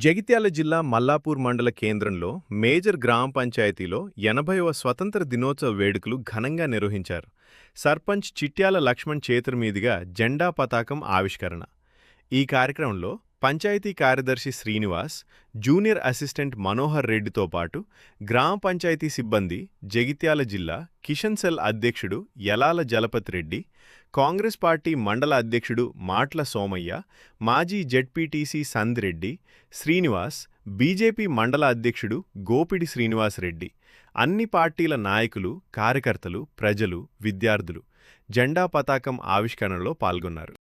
జగిత్యాల జిల్లా మల్లాపూర్ మండల కేంద్రంలో మేజర్ గ్రామ పంచాయతీలో 80వ స్వతంత్ర దినోత్సవ వేడుకలు ఘనంగా నిర్వహించారు. సర్పంచ్ చిట్యాల లక్ష్మణ్ చేతుల మీదుగా జెండా పతాకం ఆవిష్కరణ. ఈ కార్యక్రమంలో పంచాయతీ కార్యదర్శి శ్రీనివాస్, జూనియర్ అసిస్టెంట్ మనోహర్ రెడ్డితో పాటు గ్రామ పంచాయతీ సిబ్బంది, జగిత్యాల జిల్లా కిషన్ సెల్ అధ్యక్షుడు యలాల జలపతి రెడ్డి, కాంగ్రెస్ పార్టీ మండల అధ్యక్షుడు మాట్ల సోమయ్య, మాజీ జెడ్పీటీసీ సందిరెడ్డి, శ్రీనివాస్, బీజేపీ మండల అధ్యక్షుడు గోపిడి శ్రీనివాసరెడ్డి, అన్ని పార్టీల నాయకులు, కార్యకర్తలు, ప్రజలు, విద్యార్థులు జెండా పతాకం ఆవిష్కరణలో పాల్గొన్నారు.